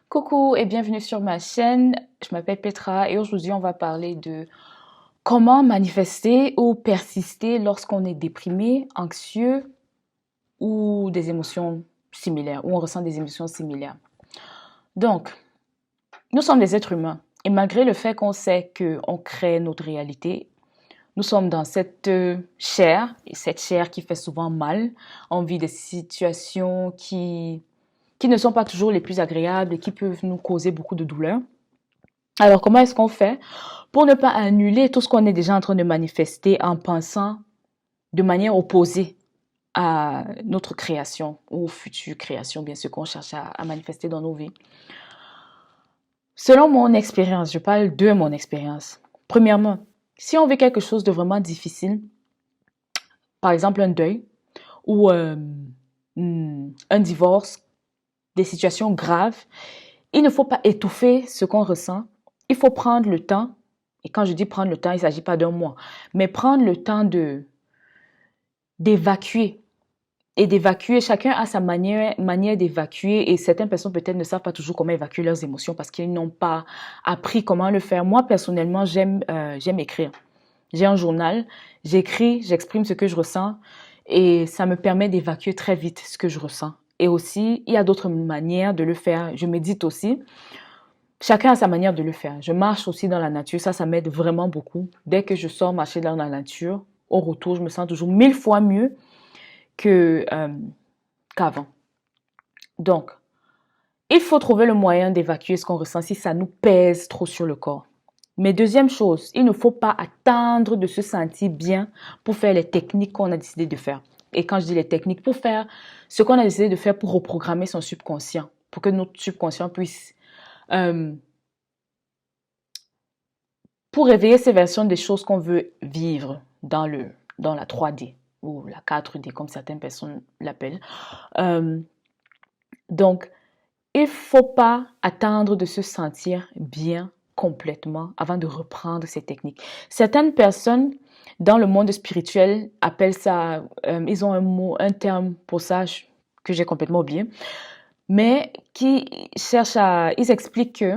Coucou et bienvenue sur ma chaîne. Je m'appelle Petra et aujourd'hui on va parler de comment manifester ou persister lorsqu'on est déprimé, anxieux ou des émotions similaires, ou on ressent des émotions similaires. Donc, nous sommes des êtres humains et malgré le fait qu'on sait qu'on crée notre réalité, nous sommes dans cette chair, et cette chair qui fait souvent mal. On vit des situations qui ne sont pas toujours les plus agréables et qui peuvent nous causer beaucoup de douleur. Alors, comment est-ce qu'on fait pour ne pas annuler tout ce qu'on est déjà en train de manifester en pensant de manière opposée à notre création ou future création, bien sûr, qu'on cherche à manifester dans nos vies? Selon mon expérience, je parle de mon expérience. Premièrement, si on vit quelque chose de vraiment difficile, par exemple un deuil ou un divorce, des situations graves, il ne faut pas étouffer ce qu'on ressent. Il faut prendre le temps, et quand je dis prendre le temps, il ne s'agit pas d'un mois, mais prendre le temps d'évacuer. Et d'évacuer, chacun a sa manière d'évacuer, et certaines personnes peut-être ne savent pas toujours comment évacuer leurs émotions parce qu'ils n'ont pas appris comment le faire. Moi, personnellement, j'aime écrire. J'ai un journal, j'écris, j'exprime ce que je ressens, et ça me permet d'évacuer très vite ce que je ressens. Et aussi, il y a d'autres manières de le faire. Je médite aussi. Chacun a sa manière de le faire. Je marche aussi dans la nature, ça m'aide vraiment beaucoup. Dès que je sors marcher dans la nature, au retour, je me sens toujours 1000 fois mieux que, qu'avant. Donc, il faut trouver le moyen d'évacuer ce qu'on ressent si ça nous pèse trop sur le corps. Mais deuxième chose, il ne faut pas attendre de se sentir bien pour faire les techniques qu'on a décidé de faire. Et quand je dis les techniques, pour faire ce qu'on a décidé de faire pour reprogrammer son subconscient, pour que notre subconscient puisse pour réveiller ces versions des choses qu'on veut vivre dans la 3D ou la 4D, comme certaines personnes l'appellent. Donc, il ne faut pas attendre de se sentir bien complètement avant de reprendre ces techniques. Certaines personnes dans le monde spirituel appellent ça, ils ont un terme pour ça que j'ai complètement oublié, mais ils expliquent que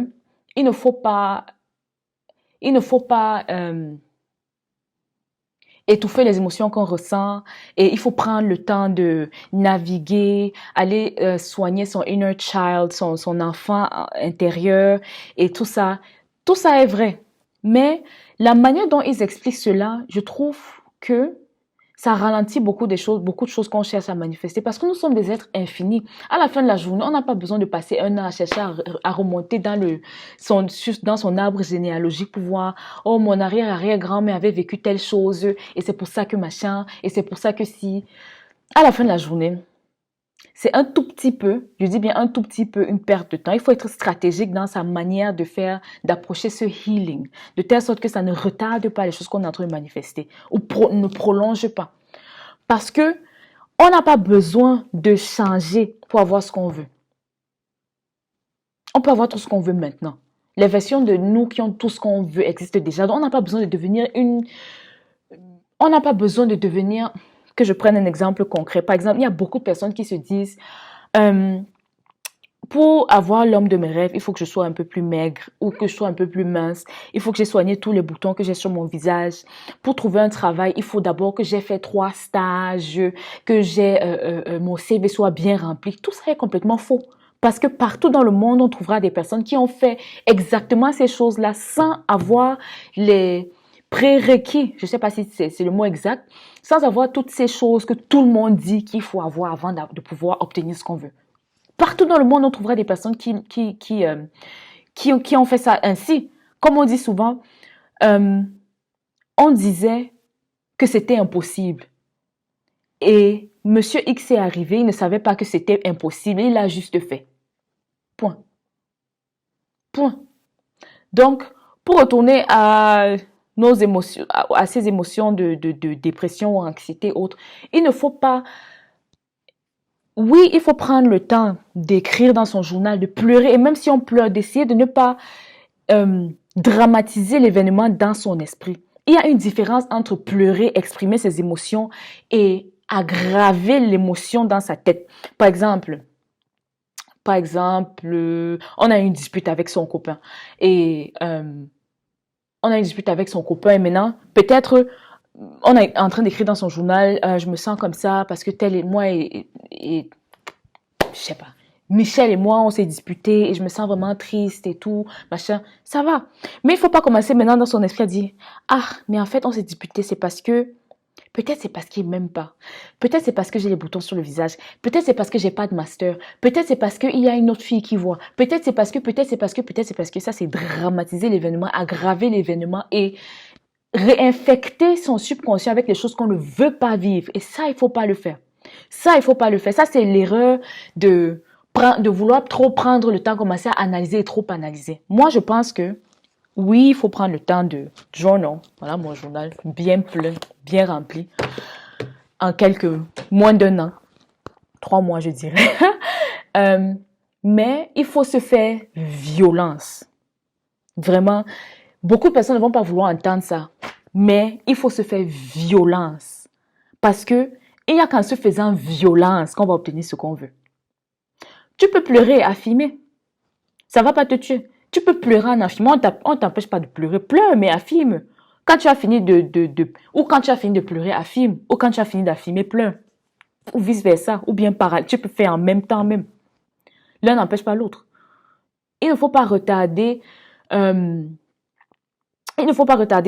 il ne faut pas étouffer les émotions qu'on ressent et il faut prendre le temps de naviguer, aller soigner son inner child, son enfant intérieur et tout ça. Tout ça est vrai. Mais la manière dont ils expliquent cela, je trouve que ça ralentit beaucoup de choses qu'on cherche à manifester parce que nous sommes des êtres infinis. À la fin de la journée, on n'a pas besoin de passer un an à chercher à remonter dans son arbre généalogique pour voir, oh, mon arrière-arrière-grand-mère avait vécu telle chose et c'est pour ça que machin, et c'est pour ça que si. À la fin de la journée, c'est un tout petit peu, je dis bien un tout petit peu, une perte de temps. Il faut être stratégique dans sa manière de faire, d'approcher ce healing, de telle sorte que ça ne retarde pas les choses qu'on est en train de manifester ou ne prolonge pas. Parce que on n'a pas besoin de changer pour avoir ce qu'on veut. On peut avoir tout ce qu'on veut maintenant. Les versions de nous qui ont tout ce qu'on veut existent déjà. Donc on n'a pas besoin de devenir On n'a pas besoin de devenir... Que je prenne un exemple concret. Par exemple, il y a beaucoup de personnes qui se disent pour avoir l'homme de mes rêves, il faut que je sois un peu plus maigre ou que je sois un peu plus mince. Il faut que j'ai soigné tous les boutons que j'ai sur mon visage. Pour trouver un travail, il faut d'abord que j'ai fait 3 stages, que mon CV soit bien rempli. Tout ça est complètement faux. Parce que partout dans le monde, on trouvera des personnes qui ont fait exactement ces choses-là sans avoir les prérequis, je ne sais pas si c'est le mot exact, sans avoir toutes ces choses que tout le monde dit qu'il faut avoir avant de pouvoir obtenir ce qu'on veut. Partout dans le monde, on trouvera des personnes qui ont fait ça ainsi. Comme on dit souvent, on disait que c'était impossible. Et Monsieur X est arrivé, il ne savait pas que c'était impossible, il l'a juste fait. Point. Point. Donc, pour retourner à nos émotions, à ces émotions de dépression ou anxiété autres, il ne faut pas... Oui, il faut prendre le temps d'écrire dans son journal, de pleurer, et même si on pleure, d'essayer de ne pas dramatiser l'événement dans son esprit. Il y a une différence entre pleurer, exprimer ses émotions et aggraver l'émotion dans sa tête. Par exemple, Par exemple, on a eu une dispute avec son copain et on a une dispute avec son copain et maintenant, peut-être, on est en train d'écrire dans son journal, je me sens comme ça parce que tel et moi et je sais pas. Michel et moi, on s'est disputés et je me sens vraiment triste et tout, machin. Ça va. Mais il faut pas commencer maintenant dans son esprit à dire, ah, mais en fait, on s'est disputé, c'est parce que, peut-être c'est parce qu'il m'aime pas. Peut-être c'est parce que j'ai les boutons sur le visage. Peut-être c'est parce que j'ai pas de master. Peut-être c'est parce qu'il y a une autre fille qui voit. Peut-être c'est parce que, peut-être c'est parce que, peut-être c'est parce que ça, c'est dramatiser l'événement, aggraver l'événement et réinfecter son subconscient avec les choses qu'on ne veut pas vivre. Et ça, il faut pas le faire. Ça, il faut pas le faire. Ça, c'est l'erreur de vouloir trop prendre le temps, commencer à analyser et trop analyser. Moi, je pense que oui, il faut prendre le temps de journal. Voilà mon journal, bien plein, bien rempli, en moins d'un an, 3 mois, je dirais. Mais il faut se faire violence. Vraiment, beaucoup de personnes ne vont pas vouloir entendre ça. Mais il faut se faire violence. Parce que il n'y a qu'en se faisant violence qu'on va obtenir ce qu'on veut. Tu peux pleurer et affirmer. Ça ne va pas te tuer. Tu peux pleurer en affirmant. On ne t'empêche pas de pleurer. Pleure, mais affirme. Quand tu as fini ou quand tu as fini de pleurer, affirme. Ou quand tu as fini d'affirmer, pleure. Ou vice-versa. Ou bien pareil. Tu peux faire en même temps même. L'un n'empêche pas l'autre. Il ne faut pas retarder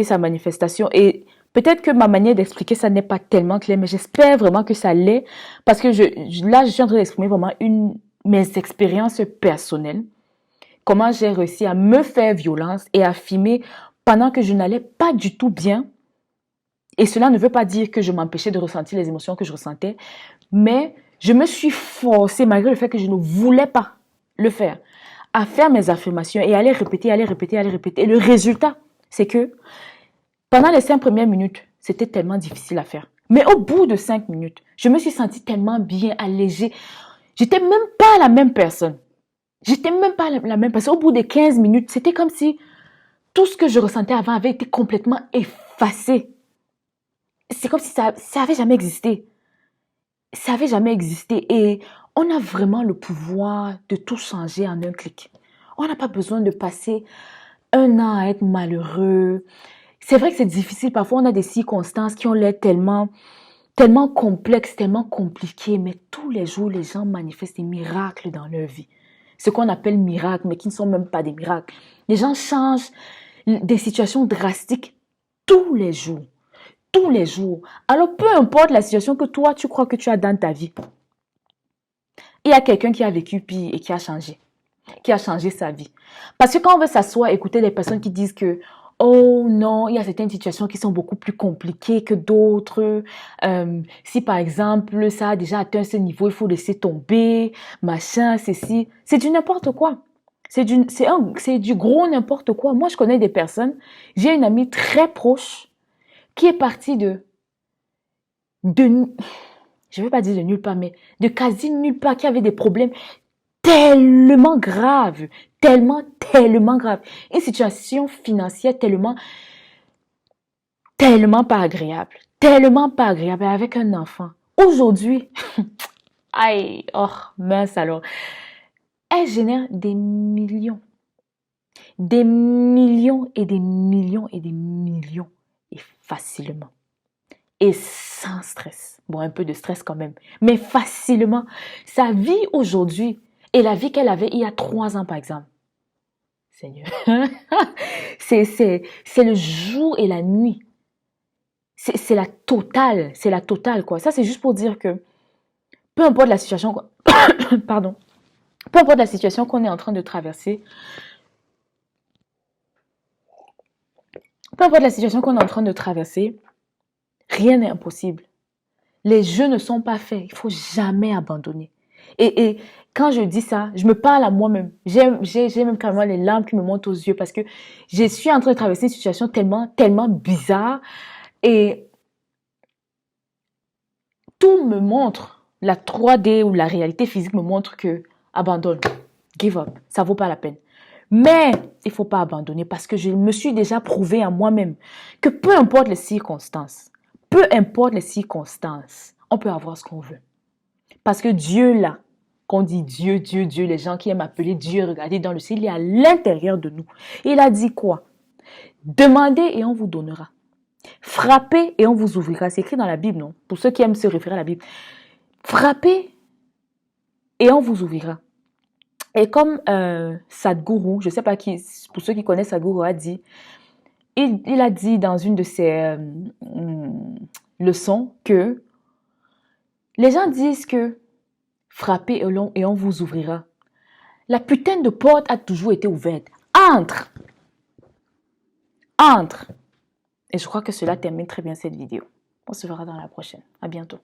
sa manifestation. Et peut-être que ma manière d'expliquer ça n'est pas tellement claire, mais j'espère vraiment que ça l'est. Parce que là, je suis en train d'exprimer vraiment mes expériences personnelles. Comment j'ai réussi à me faire violence et affirmer pendant que je n'allais pas du tout bien. Et cela ne veut pas dire que je m'empêchais de ressentir les émotions que je ressentais, mais je me suis forcée, malgré le fait que je ne voulais pas le faire, à faire mes affirmations et à les répéter, à les répéter, à les répéter. Et le résultat, c'est que pendant les 5 premières minutes, c'était tellement difficile à faire. Mais au bout de 5 minutes, je me suis sentie tellement bien, allégée. J'étais même pas la même personne. J'étais même pas la même personne. Au bout des 15 minutes, c'était comme si tout ce que je ressentais avant avait été complètement effacé. C'est comme si ça avait jamais existé. Ça avait jamais existé. Et on a vraiment le pouvoir de tout changer en un clic. On n'a pas besoin de passer un an à être malheureux. C'est vrai que c'est difficile. Parfois, on a des circonstances qui ont l'air tellement complexes, tellement compliquées. Mais tous les jours, les gens manifestent des miracles dans leur vie. Ce qu'on appelle miracles, mais qui ne sont même pas des miracles. Les gens changent des situations drastiques tous les jours. Tous les jours. Alors, peu importe la situation que toi, tu crois que tu as dans ta vie, il y a quelqu'un qui a vécu pire et qui a changé sa vie. Parce que quand on veut s'asseoir et écouter les personnes qui disent que oh non, il y a certaines situations qui sont beaucoup plus compliquées que d'autres. Si par exemple, ça a déjà atteint ce niveau, il faut laisser tomber, machin, ceci. C'est du n'importe quoi. C'est du gros n'importe quoi. Moi, je connais des personnes. J'ai une amie très proche qui est partie je ne veux pas dire de nulle part, mais de quasi nulle part, qui avait des problèmes tellement graves, tellement graves. Une situation financière tellement pas agréable, avec un enfant. Aujourd'hui, aïe, oh mince alors, elle génère des millions et des millions et des millions et facilement. Et sans stress. Bon, un peu de stress quand même, mais facilement. Sa vie aujourd'hui et la vie qu'elle avait il y a 3 ans, par exemple. Seigneur. c'est le jour et la nuit. C'est la totale, quoi. Ça, c'est juste pour dire que peu importe la situation, pardon, peu importe la situation qu'on est en train de traverser, rien n'est impossible. Les jeux ne sont pas faits. Il faut jamais abandonner. Et quand je dis ça, je me parle à moi-même. J'ai même carrément les larmes qui me montent aux yeux parce que je suis en train de traverser une situation tellement bizarre. Et tout me montre, la 3D ou la réalité physique me montre que abandonne, give up, ça vaut pas la peine. Mais il faut pas abandonner parce que je me suis déjà prouvé à moi-même que peu importe les circonstances, on peut avoir ce qu'on veut. Parce que Dieu là, qu'on dit Dieu, Dieu, Dieu, les gens qui aiment appeler Dieu, regardez dans le ciel, il est à l'intérieur de nous. Il a dit quoi? Demandez et on vous donnera. Frappez et on vous ouvrira. C'est écrit dans la Bible, non? Pour ceux qui aiment se référer à la Bible. Frappez et on vous ouvrira. Et comme Sadhguru, je ne sais pas qui, pour ceux qui connaissent Sadhguru, a dit, il a dit dans une de ses leçons que les gens disent que frappez et on vous ouvrira. La putain de porte a toujours été ouverte. Entre! Entre! Et je crois que cela termine très bien cette vidéo. On se verra dans la prochaine. À bientôt.